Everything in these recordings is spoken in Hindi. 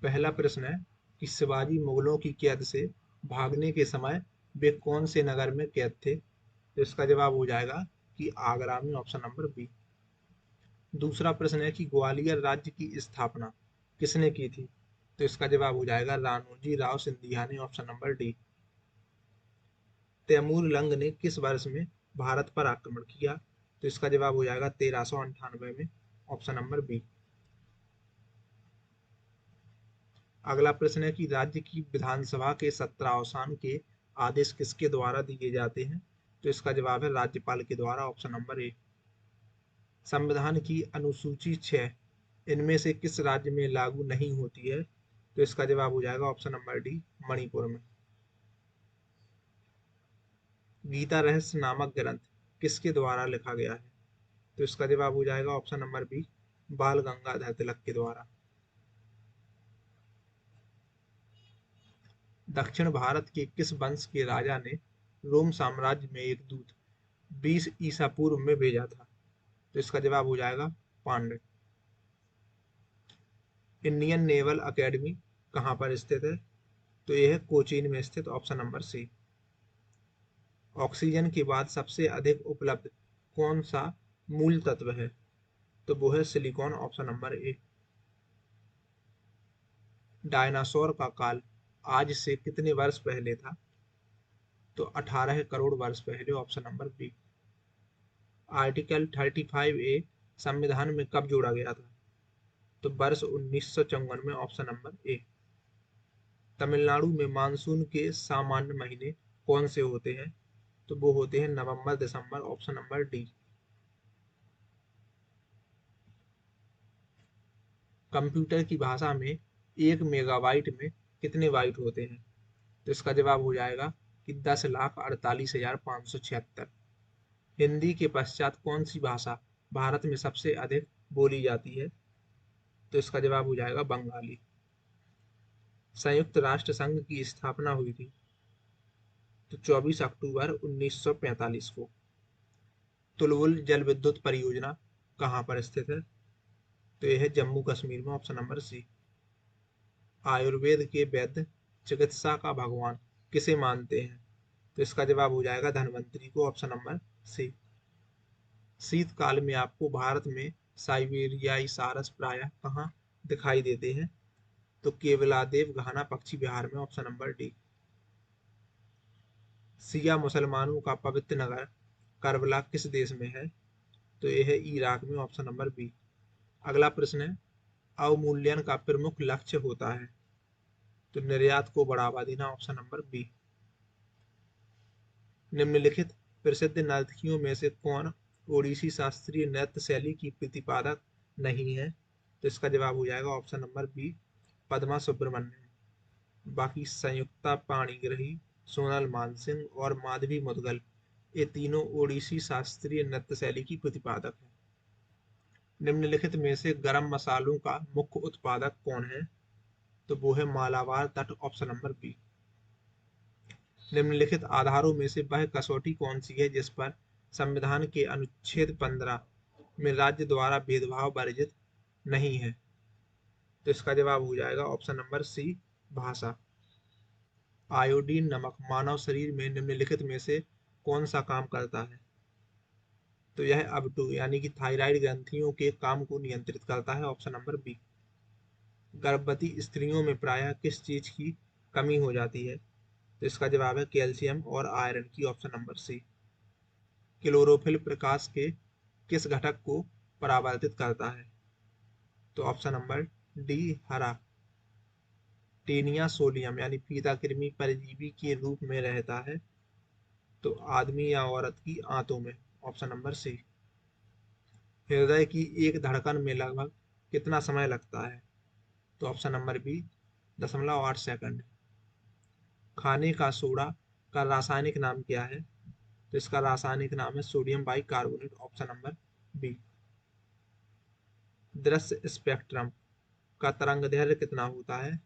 पहला प्रश्न है कि शिवाजी मुगलों की कैद से भागने के समय वे कौन से नगर में कैद थे? तो इसका जवाब हो जाएगा कि आगरा में, ऑप्शन नंबर बी। दूसरा प्रश्न है कि ग्वालियर राज्य की स्थापना किसने की थी? तो इसका जवाब हो जाएगा राणोजी राव सिंधिया ने, option number D. Taimur Lang ने किस वर्ष में भारत पर आक्रमण किया? तो इसका जवाब हो जाएगा 1398 में, ऑप्शन नंबर बी। अगला प्रश्न है कि राज्य की विधानसभा के सत्रावसान के आदेश किसके द्वारा दिए जाते हैं? तो इसका जवाब है राज्यपाल के द्वारा, ऑप्शन नंबर ए। संविधान की अनुसूची 6 इनमें से किस राज्य में लागू नहीं होती है? तो इसका जवाब हो जाएगा ऑप्शन नंबर डी, मणिपुर में। गीता रहस्य नामक ग्रंथ किसके द्वारा लिखा गया है? तो इसका जवाब हो जाएगा ऑप्शन नंबर बी, बाल गंगाधर तिलक के द्वारा। दक्षिण भारत के किस वंश के राजा ने रोम साम्राज्य में एक दूत 20 ईसा पूर्व में भेजा था? तो इसका जवाब हो जाएगा पांड्य। इंडियन नेवल अकेडमी कहाँ पर स्थित है? तो यह है कोचीन में स्थित, ऑप्शन नंबर सी। ऑक्सीजन के बाद सबसे अधिक उपलब्ध कौन सा मूल तत्व है? तो वो है सिलिकॉन, ऑप्शन नंबर ए। डायनासोर का काल आज से कितने वर्ष पहले था? तो 18 करोड़ वर्ष पहले, ऑप्शन नंबर बी। आर्टिकल 35 ए संविधान में कब जोड़ा गया था? तो वर्ष 1954 में, ऑप्शन नंबर ए। तमिलनाडु में मानसून के सामान्य महीने कौन से होते हैं? तो वो होते हैं नवंबर दिसंबर, ऑप्शन नंबर डी। कंप्यूटर की भाषा में 1 मेगाबाइट में कितने बाइट होते हैं? तो इसका जवाब हो जाएगा कि 10,48,576। हिंदी के पश्चात कौन सी भाषा भारत में सबसे अधिक बोली जाती है? तो इसका जवाब हो जाएगा बंगाली। संयुक्त राष्ट्र संघ की स्थापना हुई थी तो 24 अक्टूबर 1945 को। तुलवुल जल विद्युत परियोजना कहाँ पर स्थित है? तो यह है जम्मू कश्मीर में, ऑप्शन नंबर सी। आयुर्वेद के वैद्य चिकित्सा का भगवान किसे मानते हैं? तो इसका जवाब हो जाएगा धन्वंतरी को, ऑप्शन नंबर सी। शीतकाल में आपको भारत में साइबेरियाई सारस प्रायः कहाँ दिखाई देते हैं? तो केवलादेव घाना पक्षी विहार में, ऑप्शन नंबर डी। शिया मुसलमानों का पवित्र नगर करबला किस देश में है? तो यह है इराक में, ऑप्शन नंबर बी। अगला प्रश्न है अवमूल्यन का प्रमुख लक्ष्य होता है? तो निर्यात को बढ़ावा देना, ऑप्शन नंबर बी। निम्नलिखित प्रसिद्ध नर्तकियों में से कौन ओडिसी शास्त्रीय नृत्य शैली की प्रतिपादक नहीं है? तो इसका जवाब हो जाएगा option number B, Padma Subrahmanyam. बाकी संयुक्ता पाणिग्रही, सोनल मानसिंह और माधवी मुदगल ये तीनों ओडिसी शास्त्रीय नृत्य शैली की प्रतिपादक हैं। निम्नलिखित में से गरम मसालों का मुख्य उत्पादक कौन है? तो वो है मालाबार तट, ऑप्शन नंबर बी। निम्नलिखित आधारों में से वह कसौटी कौन सी है जिस पर संविधान के अनुच्छेद 15 में राज्य द्वारा भेदभाव वर्जित नहीं है? तो इसका जवाब हो जाएगा ऑप्शन नंबर सी, भाषा। आयोडीन नमक मानव शरीर में निम्नलिखित में से कौन सा काम करता है? तो यह अब2 यानी कि थायराइड ग्रंथियों के काम को नियंत्रित करता है, ऑप्शन नंबर बी। गर्भवती स्त्रियों में प्रायः किस चीज की कमी हो जाती है? तो इसका जवाब है कैल्शियम और आयरन की, ऑप्शन नंबर सी। क्लोरोफिल प्रकाश के किस घटक को परावर्तित करता है? तो ऑप्शन नंबर डी, हरा। टीनिया सोडियम यानी फीता कृमि परजीवी के रूप में रहता है तो आदमी या औरत की आंतों में, ऑप्शन नंबर सी। हृदय की एक धड़कन में लगभग कितना समय लगता है? तो ऑप्शन नंबर बी, 0.8 सेकंड। खाने का सोडा का रासायनिक नाम क्या है? तो इसका रासायनिक नाम है sodium bicarbonate, option number B. दृश्य स्पेक्ट्रम का तरंगदैर्घ्य कितना होता है?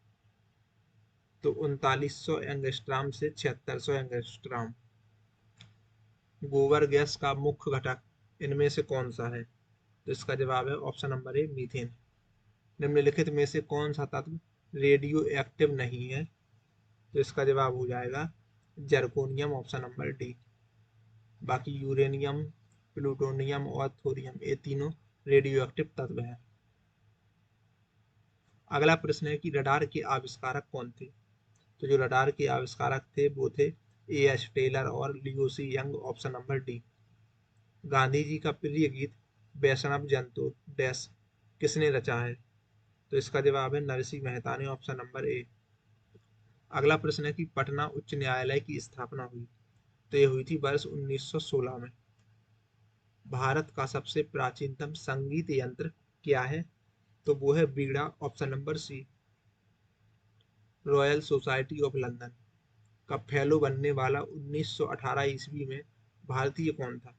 तो 3900 एंगस्ट्राम से 7600 एंगस्ट्राम। गोबर गैस का मुख्य घटक इनमें से कौन सा है? तो इसका जवाब है ऑप्शन नंबर ए, मीथेन। निम्नलिखित में से कौन सा तत्व रेडियो एक्टिव नहीं है, तो इसका जवाब हो जाएगा जर्कोनियम, ऑप्शन नंबर डी। बाकी यूरेनियम, प्लूटोनियम और थोरियम ये तीनों रेडियो एक्टिव तत्व हैं। अगला प्रश्न है कि रडार के आविष्कारक कौन थे? तो जो रडार के आविष्कारक थे वो थे एएस टेलर और Leo C Young, option number D. Gandhi ji का प्रिय गीत वैष्णव जन तो डैश किसने रचा है? तो इसका जवाब है नरसिंह मेहता ने, ऑप्शन नंबर ए। अगला प्रश्न है कि पटना उच्च न्यायालय की स्थापना हुई, तो ये हुई थी वर्ष 1916 में। भारत का सबसे प्राचीनतम संगीत यंत्र क्या है? तो वो है बीड़ा, option number C. Royal Society of London का फेलो बनने वाला 1918 ईस्वी में भारतीय कौन था?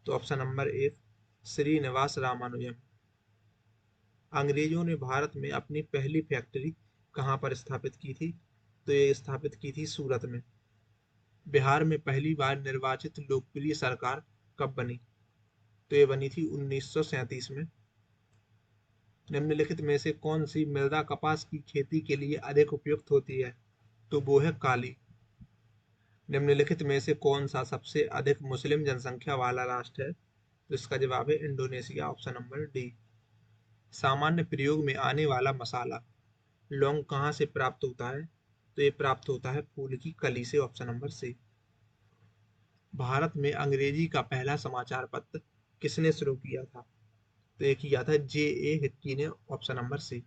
तो option number A Srinivasa Ramanujan. अंग्रेजों ने भारत में अपनी पहली फैक्ट्री कहाँ पर स्थापित की थी? तो ये स्थापित की थी सूरत में। बिहार में पहली बार निर्वाचित लोकप्रिय सरकार कब बनी? तो ये बनी थी 1937 में। निम्नलिखित में से कौन सी मृदा कपास की खेती के लिए अधिक उपयुक्त होती है? तो वो है काली। निम्नलिखित में से कौन सा सबसे अधिक मुस्लिम जनसंख्या वाला राष्ट्र है? तो इसका जवाब है इंडोनेशिया, ऑप्शन नंबर डी। सामान्य प्रयोग में आने वाला मसाला लौंग कहाँ से प्राप्त होता है? तो ये प्राप्त होता है फूल की कली से, ऑप्शन नंबर सी। भारत में अंग्रेजी का पहला समाचार पत्र किसने शुरू किया था? तो ये किया था जे ए हिक्की ने, ऑप्शन नंबर सी।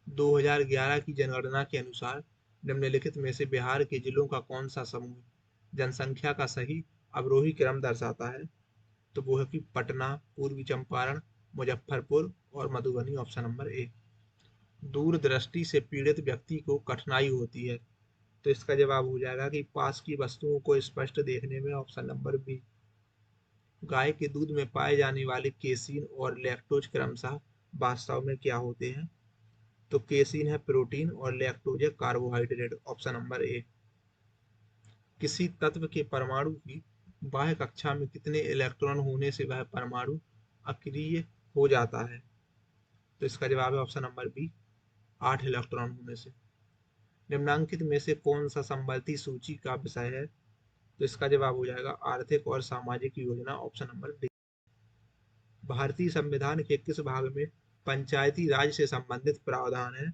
2011 की जनगणना के अनुसार निम्नलिखित में से बिहार के जिलों का कौन सा समूह जनसंख्या का सही अवरोही क्रम दर्शाता है? तो वो है कि पटना, पूर्वी चंपारण, मुजफ्फरपुर और मधुबनी, ऑप्शन नंबर ए। दूरदृष्टि से पीड़ित व्यक्ति को कठिनाई होती है, तो इसका जवाब हो जाएगा कि पास की वस्तुओं को स्पष्ट देखने में, ऑप्शन नंबर बी। गाय के दूध में पाए जाने वाले केसीन और लैक्टोज क्रमशः वास्तव में क्या होते हैं? तो केसीन है प्रोटीन और लैक्टोज है कार्बोहाइड्रेट, ऑप्शन नंबर ए। किसी तत्व के परमाणु की बाह्य कक्षा में कितने इलेक्ट्रॉन होने से वह परमाणु अक्रिय हो जाता है? तो इसका जवाब है ऑप्शन नंबर बी, 8 इलेक्ट्रॉन होने से। निम्नांकित में से कौन सा संबंधी सूची का विषय है? तो इसका जवाब हो जाएगा आर्थिक और सामाजिक योजना, ऑप्शन नंबर डी। भारतीय संविधान के किस भाग में पंचायती राज से संबंधित प्रावधान है?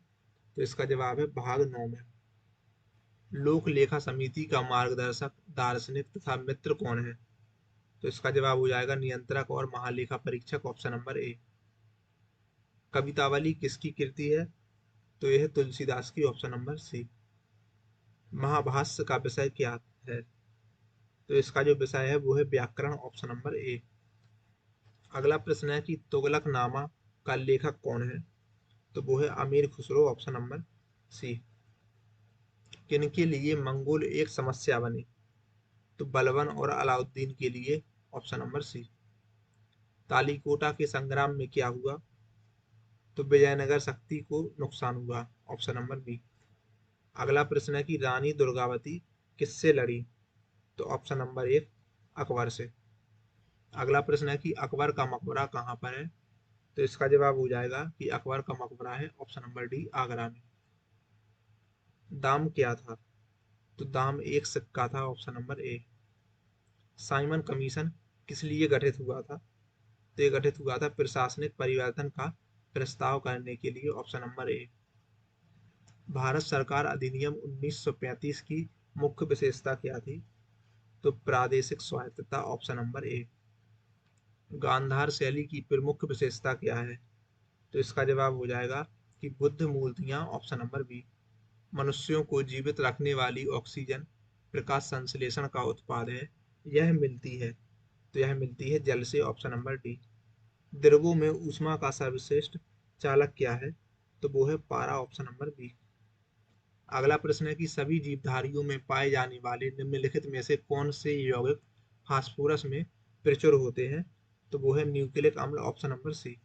तो इसका जवाब है भाग 9 में। लोक लेखा समिति का मार्गदर्शक, दार्शनिक तथा मित्र कौन है? तो इसका जवाब हो जाएगा नियंत्रक और महालेखा परीक्षक, ऑप्शन नंबर ए। कवितावली किसकी कृति है? तो यह है तुलसीदास की, ऑप्शन नंबर सी। महाभाष्य का विषय क्या है? तो इसका जो विषय है वो है व्याकरण, ऑप्शन नंबर ए। अगला प्रश्न है कि तुगलकनामा का लेखक कौन है? तो वो है अमीर खुसरो, ऑप्शन नंबर सी। किनके लिए मंगोल एक समस्या बने? तो बलबन और अलाउद्दीन के लिए, ऑप्शन नंबर सी। तालीकोटा के संग्राम में क्या हुआ? तो विजयनगर शक्ति को नुकसान हुआ, ऑप्शन नंबर बी। अगला प्रश्न है कि रानी दुर्गावती किससे लड़ी? तो ऑप्शन नंबर एक अकबर से। अगला प्रश्न है कि अकबर का मकबरा कहाँ पर है? तो इसका जवाब हो जाएगा कि अकबर का मकबरा है, ऑप्शन नंबर डी, आगरा में। दाम क्या था? तो दाम एक सिक्का था, ऑप्शन नंबर ए। साइमन कमीशन किस लिए गठित हुआ था? तो ये गठित हुआ था प्रशासनिक परिवर्तन का प्रस्ताव करने के लिए, ऑप्शन नंबर ए। भारत सरकार अधिनियम 1935 की मुख्य विशेषता क्या थी? तो प्रादेशिक स्वायत्तता, ऑप्शन नंबर ए। गांधार शैली की प्रमुख विशेषता क्या है? तो इसका जवाब हो जाएगा कि बुद्ध मूर्तियां, ऑप्शन नंबर बी। मनुष्यों को जीवित रखने वाली ऑक्सीजन प्रकाश संश्लेषण का उत्पाद है, यह मिलती है, तो यह मिलती है जल से, ऑप्शन नंबर डी। द्रवों में ऊष्मा का सर्वश्रेष्ठ चालक क्या है? तो वो है पारा, ऑप्शन नंबर बी। अगला प्रश्न है कि सभी जीवधारियों में पाए जाने वाले निम्नलिखित में से कौन से यौगिक फास्फोरस में प्रचुर होते हैं? तो वो है न्यूक्लिक अम्ल, ऑप्शन नंबर सी।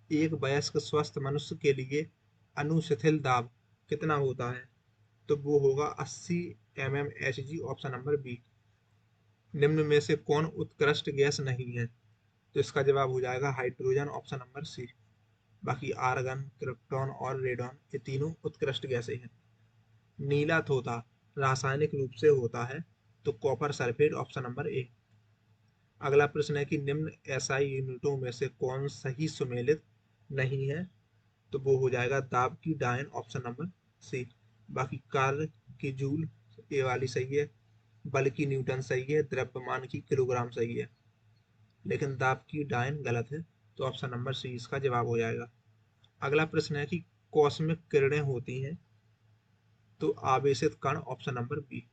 एक वयस्क स्वस्थ मनुष्य के लिए अनुशिथिल दाब कितना होता है? तो वो होगा 80 mmHg, ऑप्शन नंबर बी। निम्न में से कौन उत्कृष्ट गैस नहीं है? तो इसका जवाब हो जाएगा हाइड्रोजन, ऑप्शन नंबर सी। बाकी आर्गन, क्रिप्टॉन और रेडॉन ये तीनों उत्कृष्ट गैसें हैं। नीला तोता रासायनिक रूप से होता है, तो कॉपर सल्फेट ऑप्शन नंबर ए। अगला प्रश्न है कि निम्न एसआई यूनिटों में से कौन सही सुमेलित नहीं है, तो वो हो जाएगा दाब की डायन ऑप्शन नंबर सी। बाकी कार्य की जूल ये वाली सही है, बल की न्यूटन सही है, द्रव्यमान की किलोग्राम सही है, लेकिन दाब की डायन गलत है, तो ऑप्शन नंबर सी इसका जवाब हो जाएगा। अगला प्रश्न है कि कॉस्मिक किरणें होती हैं, तो आवेशित कण ऑप्शन नंबर बी।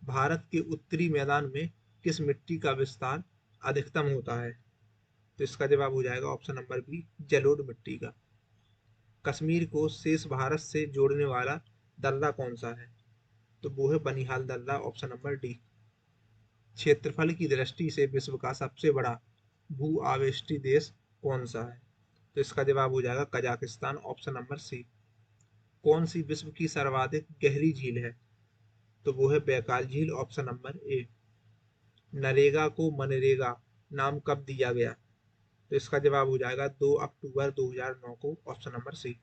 भारत के उत्तरी मैदान में किस मिट्टी का विस्तार अधिकतम होता है, तो इसका जवाब हो जाएगा ऑप्शन नंबर बी, जलोढ़ मिट्टी का। कश्मीर को शेष भारत से जोड़ने वाला दर्रा कौन सा है, तो वो है बनिहाल दर्रा ऑप्शन नंबर डी। क्षेत्रफल की दृष्टि से विश्व का सबसे बड़ा भू आवेष्टी देश कौन सा है, तो इसका जवाब हो जाएगा कजाकिस्तान ऑप्शन नंबर सी। कौन सी विश्व की सर्वाधिक गहरी झील है, तो वो है बैकाल झील ऑप्शन नंबर ए। नरेगा को मनरेगा नाम कब दिया गया, तो इसका जवाब हो जाएगा 2 अक्टूबर 2009 को ऑप्शन नंबर सी।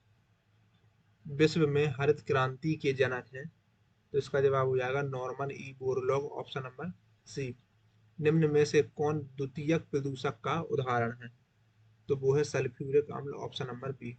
विश्व में हरित क्रांति के जनक हैं, तो इसका जवाब हो जाएगा Norman E Borlaug option number C. निम्न में से कौन द्वितीयक प्रदूषक का उदाहरण है, तो वो है सल्फ्यूरिक अम्ल ऑप्शन नंबर बी।